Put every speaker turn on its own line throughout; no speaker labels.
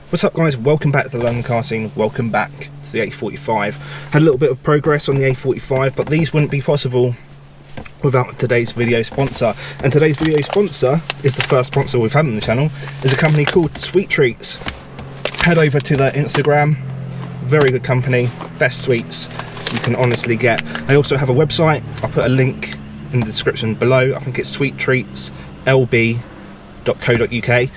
What's up guys, welcome back to the London car scene, welcome back to the A45. Had a little bit of progress on the A45, but these wouldn't be possible without today's video sponsor. And today's video sponsor is the first sponsor we've had on the channel, is a company called Sweet Treats. Head over to their Instagram, very good company, best sweets you can honestly get. They also have a website, I'll put a link in the description below. I think it's sweettreatslb.co.uk.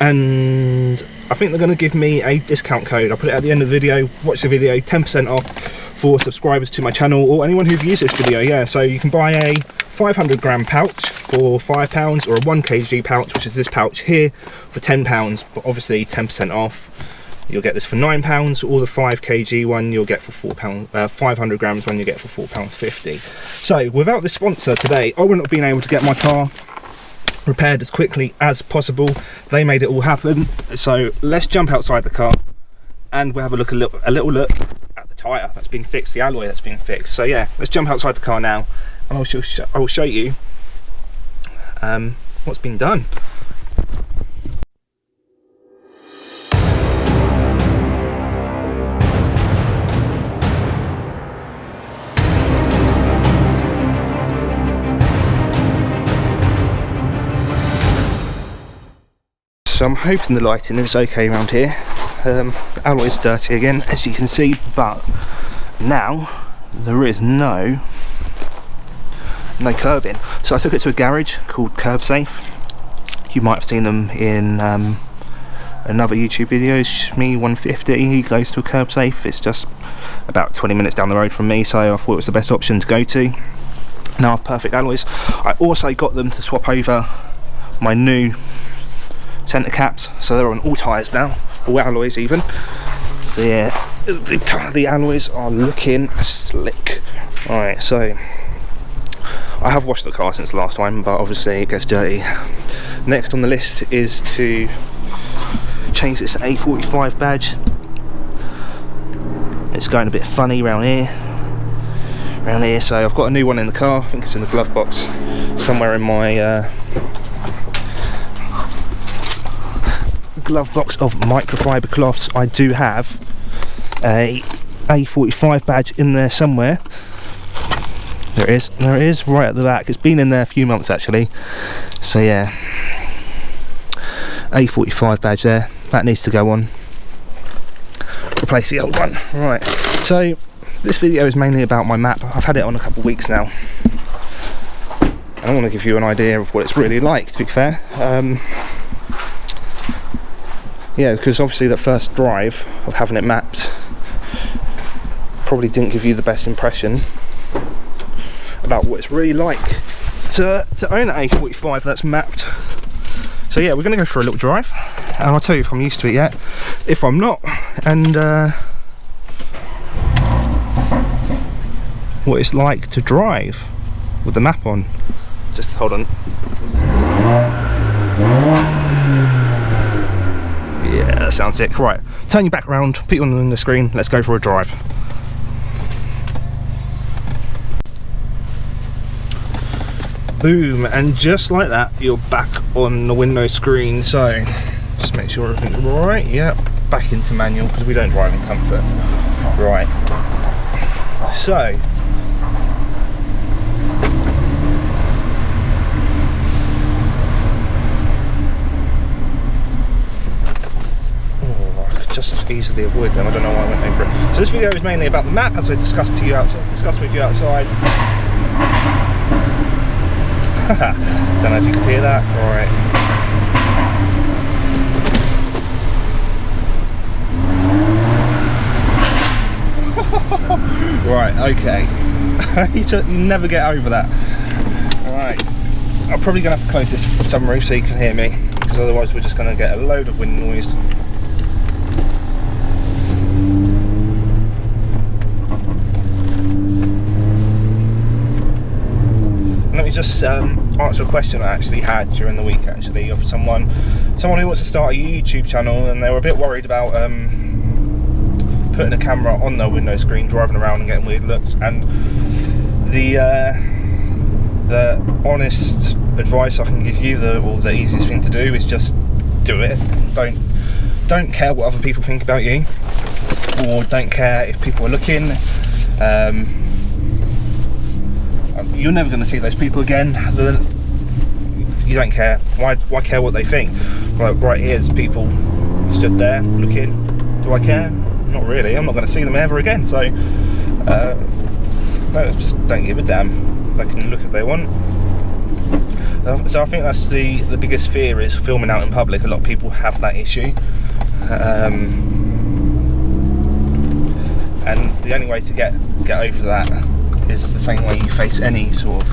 And I think they're going to give me a discount code. I'll put it at the end of the video. Watch the video, 10% off for subscribers to my channel or anyone who views this video. Yeah, so you can buy a 500 gram pouch for £5 or a 1 kg pouch, which is this pouch here, for £10. But obviously 10% off. You'll get this for £9, or the 5 kg one you'll get for £4, 500 grams one you get for £4.50. So without this sponsor today, I wouldn't have been able to get my car repaired as quickly as possible. They made it all happen. So let's jump outside the car and we'll have a little look at the tyre that's been fixed, the alloy that's been fixed. So yeah, let's jump outside the car now and I will show you what's been done. So I'm hoping the lighting is okay around here. The alloy's dirty again, as you can see, but now there is no curbing. So I took it to a garage called Curb Safe. You might have seen them in another YouTube video. Me150, he goes to a Curb Safe. It's just about 20 minutes down the road from me, so I thought it was the best option to go to. Now I have perfect alloys. I also got them to swap over my new centre caps, so they're on all tyres now, all alloys even. So yeah, the alloys are looking slick. Alright, so I have washed the car since last time, but obviously it gets dirty. Next on the list is to change this A45 badge. It's going a bit funny around here, so I've got a new one in the car. I think it's in the glove box somewhere in my glove box of microfiber cloths. I do have a A45 badge in there somewhere. There it is, right at the back. It's been in there a few months actually. So yeah, A45 badge there, that needs to go on. Replace the old one. Right, so this video is mainly about my map. I've had it on a couple of weeks now, and I want to give you an idea of what it's really like, to be fair. Yeah, because obviously that first drive of having it mapped probably didn't give you the best impression about what it's really like to own an A45 that's mapped. So yeah, we're going to go for a little drive and I'll tell you if I'm used to it yet, if I'm not, and what it's like to drive with the map on. Just hold on. Yeah, that sounds sick. Right, turn you back around, put you on the screen, let's go for a drive. Boom, and just like that, you're back on the window screen. So, just make sure everything's right. Yep, back into manual because we don't drive in comfort. Right, so just easily avoid them. I don't know why I went over it. So this video is mainly about the map, as I discussed with you outside. Don't know if you could hear that. Alright. Right, okay. You never get over that. Alright. I'm probably going to have to close this sunroof so you can hear me, because otherwise we're just going to get a load of wind noise. Let me just answer a question I actually had during the week of someone who wants to start a YouTube channel, and they were a bit worried about putting a camera on their window screen, driving around and getting weird looks. And the honest advice I can give you, or the easiest thing to do, is just do it. Don't care what other people think about you, or don't care if people are looking. You're never going to see those people again. You don't care. Why care what they think? Like, right, here's people stood there looking. Do I care? Not really. I'm not going to see them ever again. So no, just don't give a damn. They can look if they want. So I think that's the biggest fear, is filming out in public. A lot of people have that issue, and the only way to get over that is the same way you face any sort of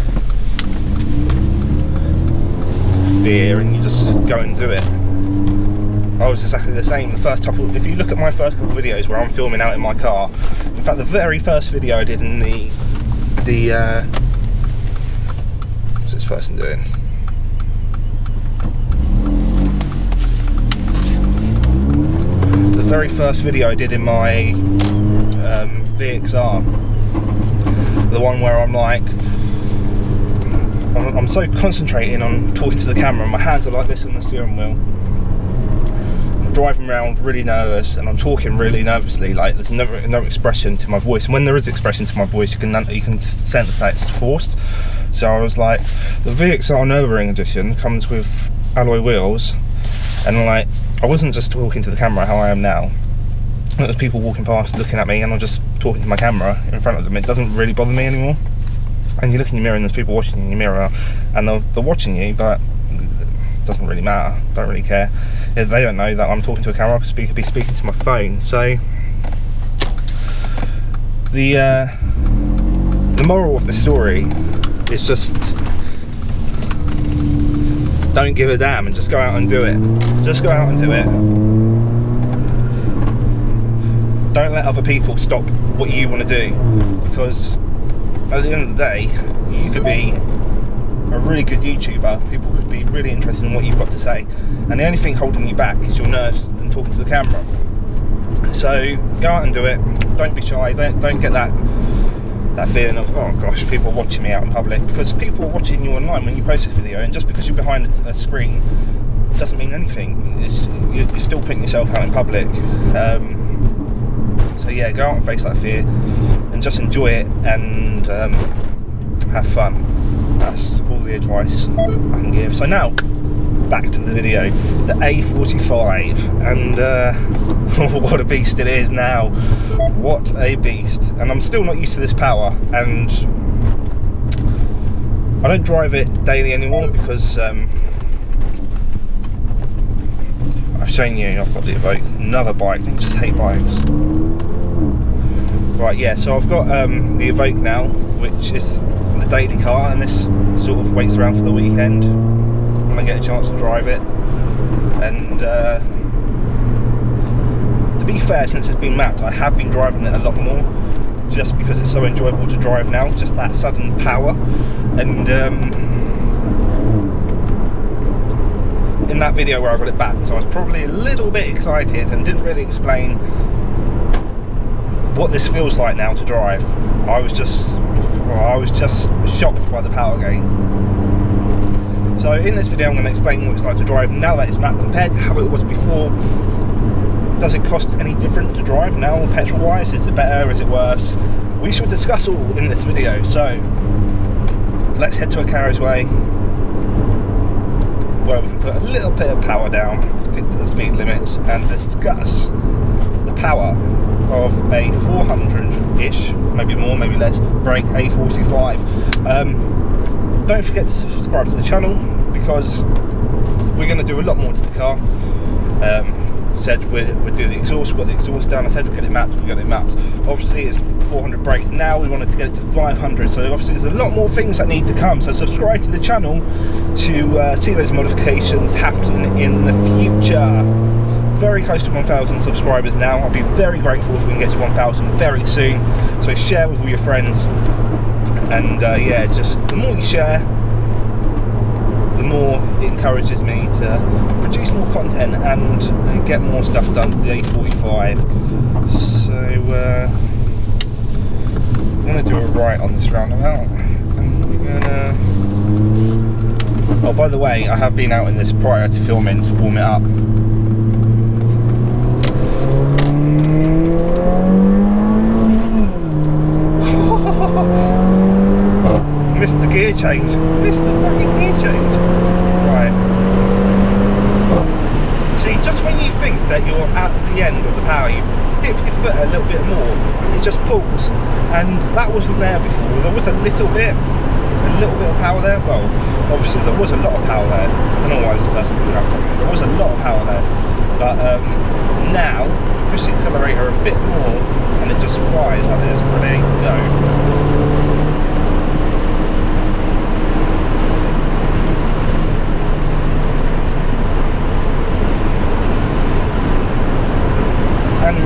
fear, and you just go and do it. I was exactly the same. The first couple, if you look at my first couple of videos where I'm filming out in my car, in fact the very first video I did in the what's this person doing? The very first video I did in my VXR, the one where I'm like, I'm so concentrating on talking to the camera, and my hands are like this on the steering wheel. I'm driving around really nervous, and I'm talking really nervously, like there's no expression to my voice. And when there is expression to my voice, you can sense that it's forced. So I was like, the VXR Nürburgring edition comes with alloy wheels, and like, I wasn't just talking to the camera how I am now. There's people walking past looking at me, and I'm just talking to my camera in front of them. It doesn't really bother me anymore. And you look in your mirror and there's people watching in your mirror, and they're watching you, but it doesn't really matter. Don't really care. They don't know that I'm talking to a camera. I could be speaking to my phone. So the moral of the story is just don't give a damn and just go out and do it. Just go out and do it. Don't let other people stop what you want to do, because at the end of the day, you could be a really good YouTuber. People could be really interested in what you've got to say, and the only thing holding you back is your nerves and talking to the camera. So go out and do it. Don't be shy. Don't get that feeling of, oh gosh, people are watching me out in public, because people are watching you online when you post this video, and just because you're behind a screen doesn't mean anything. You're still putting yourself out in public. So yeah, go out and face that fear, and just enjoy it, and have fun. That's all the advice I can give. So now, back to the video. The A45, and what a beast it is now. What a beast. And I'm still not used to this power, and I don't drive it daily anymore, because I've shown you I've got the Evoque, another bike. I just hate bikes. Right, yeah, so I've got the Evoque now, which is the daily car, and this sort of waits around for the weekend when I get a chance to drive it. And to be fair, since it's been mapped, I have been driving it a lot more, just because it's so enjoyable to drive now, just that sudden power. And in that video where I got it back, so I was probably a little bit excited and didn't really explain what this feels like now to drive. I was just shocked by the power gain. So in this video I'm going to explain what it's like to drive now that it's mapped compared to how it was before. Does it cost any different to drive now, petrol wise? Is it better? Is it worse? We shall discuss all in this video. So let's head to a carriageway where we can put a little bit of power down, stick to the speed limits, and discuss the power of a 400-ish, maybe more, maybe less, brake A45. Don't forget to subscribe to the channel, because we're going to do a lot more to the car. Said we'd do the exhaust, we've got the exhaust down. I said we'd get it mapped, we got it mapped. Obviously it's 400 brake, now we wanted to get it to 500, so obviously there's a lot more things that need to come. So subscribe to the channel to see those modifications happen in the future. Very close to 1,000 subscribers now. I'll be very grateful if we can get to 1,000 very soon. So share with all your friends, and yeah, just the more you share, the more it encourages me to produce more content and get more stuff done to the A45. So I'm going to do a right on this roundabout, and we're going to Oh, by the way, I have been out in this prior to filming to warm it up. Missed the gear change. Missed the fucking gear change. Right. See, just when you think that you're at the end of the power, you dip your foot a little bit more, and it just pulls. And that wasn't there before. There was a little bit of power there. Well, obviously there was a lot of power there. I don't know why this person put that from me. There was a lot of power there. But now, push the accelerator a bit more, and it just flies like this. Ready, go. And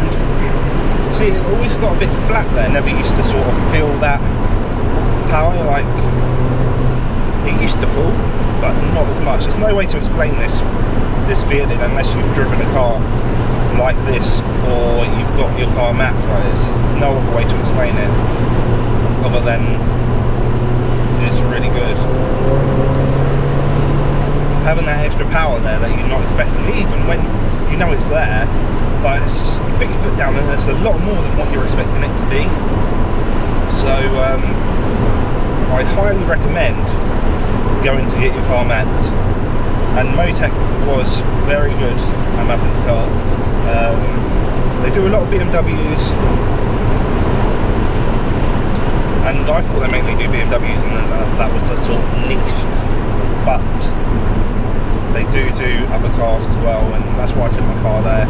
see, it always got a bit flat there. Never used to sort of feel that power, like it used to pull, but not as much. There's no way to explain this feeling unless you've driven a car like this, or you've got your car mapped like this. There's no other way to explain it other than it's really good. Having that extra power there that you're not expecting, even when you know it's there, but it's, you put your foot down and it's a lot more than what you're expecting it to be. So I highly recommend going to get your car mapped, and Motec was very good at mapping the car. They do a lot of BMWs, and I thought they mainly do BMWs, and that was the sort of niche, but they do other cars as well, and that's why I took my car there.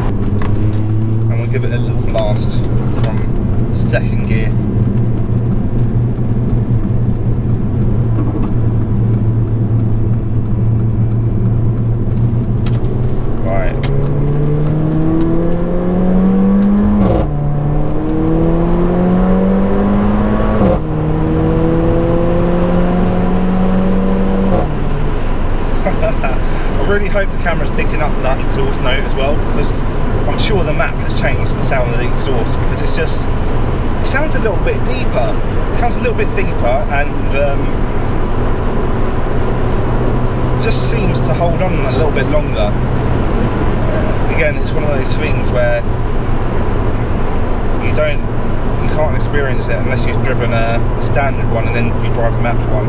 And we'll give it a little blast from second gear. I really hope the camera's picking up that exhaust note as well, because I'm sure the map has changed the sound of the exhaust, because it's just, it sounds a little bit deeper. It sounds a little bit deeper, and just seems to hold on a little bit longer. Again, it's one of those things where you can't experience it unless you've driven a standard one and then you drive a mapped one.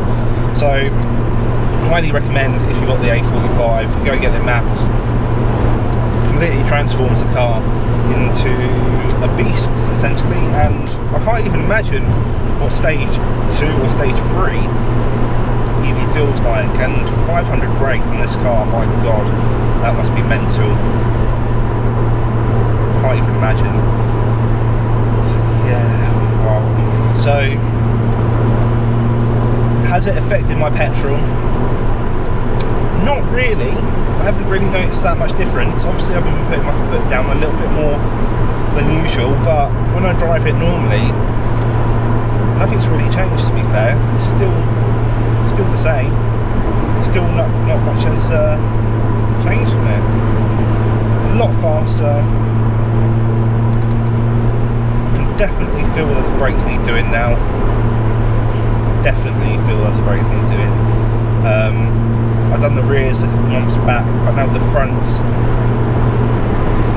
So I highly recommend, if you've got the A45, go get it mapped. Completely transforms the car into a beast, essentially, and I can't even imagine what stage 2 or stage 3 even feels like. And 500 brake on this car, my god, that must be mental. Can't even imagine. Yeah, wow. So, has it affected my petrol? Not really. I haven't really noticed that much difference. Obviously I've been putting my foot down a little bit more than usual, but when I drive it normally, nothing's really changed, to be fair. It's still the same. Still not much has changed from it. A lot faster. Can definitely feel that the brakes need doing now. Definitely feel that the brakes need doing. I've done the rears a couple months back, but now the fronts,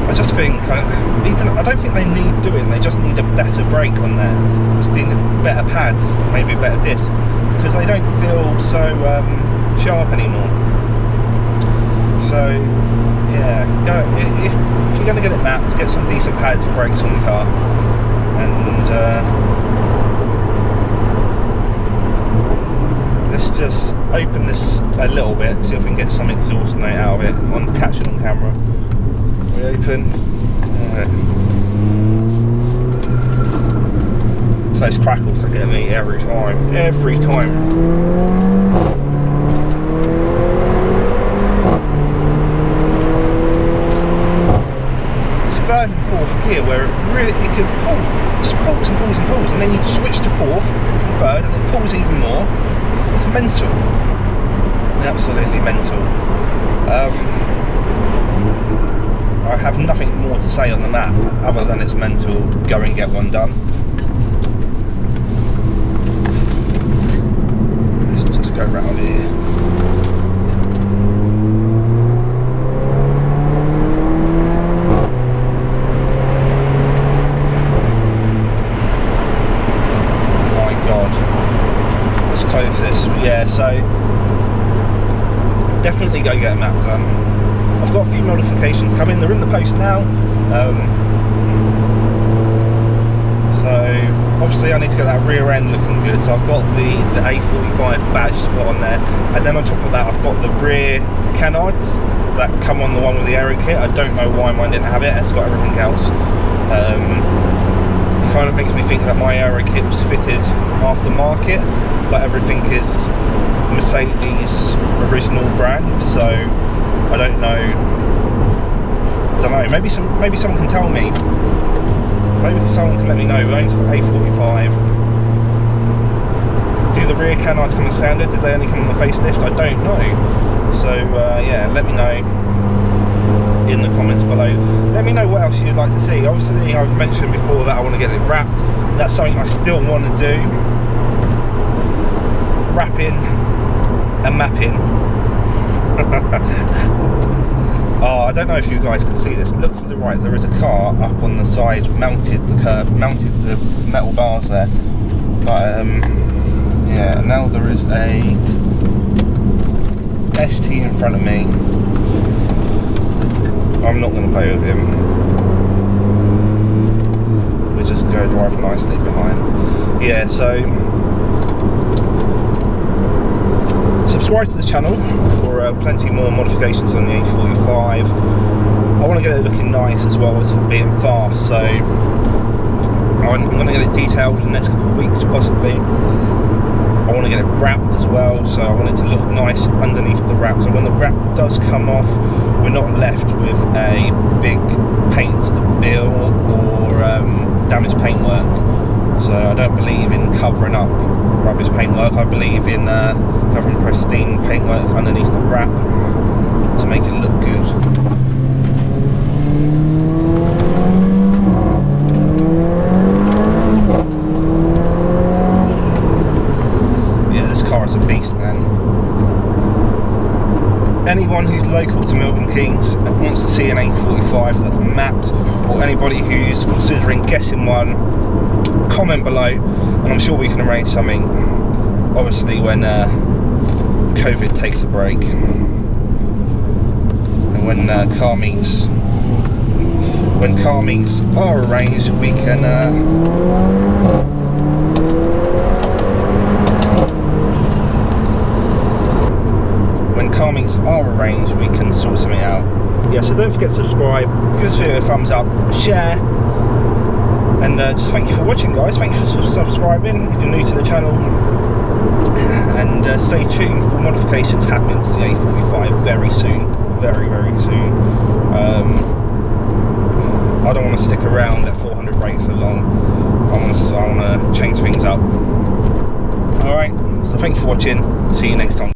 I just think, I don't think they need doing, they just need a better brake on there. Just need better pads, maybe a better disc, because they don't feel so sharp anymore. So yeah, if you're going to get it mapped, get some decent pads and brakes on the car, and let's just open this a little bit, see if we can get some exhaust note out of it. One's catching on camera. We open. It's those crackles that get me every time. Every time. It's third and fourth gear where it can pull. Just pulls and pulls and pulls, and then you switch to fourth from third, and it pulls even more. It's mental, absolutely mental. I have nothing more to say on the map other than it's mental. Go and get one done. Let's just go round here. get a map done. I've got a few modifications coming, they're in the post now. So obviously I need to get that rear end looking good, so I've got the A45 badge spot on there, and then on top of that I've got the rear canards that come on the one with the aero kit. I don't know why mine didn't have it, it's got everything else. It kind of makes me think that my aero kit was fitted aftermarket, but everything is Mercedes original brand, so I don't know. Maybe someone can tell me. Maybe someone can let me know. We only got A45. Do the rear canards come as standard? Did they only come on the facelift? I don't know. So yeah, let me know in the comments below. Let me know what else you'd like to see. Obviously I've mentioned before that I want to get it wrapped. That's something I still want to do. Wrapping and mapping. Oh, I don't know if you guys can see this. Look to the right, there is a car up on the side, mounted the metal bars there. But yeah, now there is a ST in front of me. I'm not going to play with him. We'll just go drive nicely behind. Yeah, so subscribe to the channel for plenty more modifications on the A45. I want to get it looking nice as well as being fast, so I'm going to get it detailed in the next couple of weeks possibly. I want to get it wrapped as well, so I want it to look nice underneath the wrap, so when the wrap does come off we're not left with a big paint bill or damaged paintwork. So I don't believe in covering up rubbish paintwork, I believe in covering pristine paintwork underneath the wrap to make it look good. Yeah, this car is a beast, man. Anyone who's local to Milton Keynes and wants to see an A45 that's mapped, or anybody who's considering getting one, comment below and I'm sure we can arrange something, obviously when COVID takes a break and when car meets are arranged, we can we can sort something out. Yeah, so don't forget to subscribe, give this video a thumbs up, share, and just thank you for watching, guys. Thank you for subscribing if you're new to the channel, and stay tuned for modifications happening to the A45 very soon, very soon. I don't want to stick around at 400 brake for long. I want to change things up. Alright, so thank you for watching, see you next time.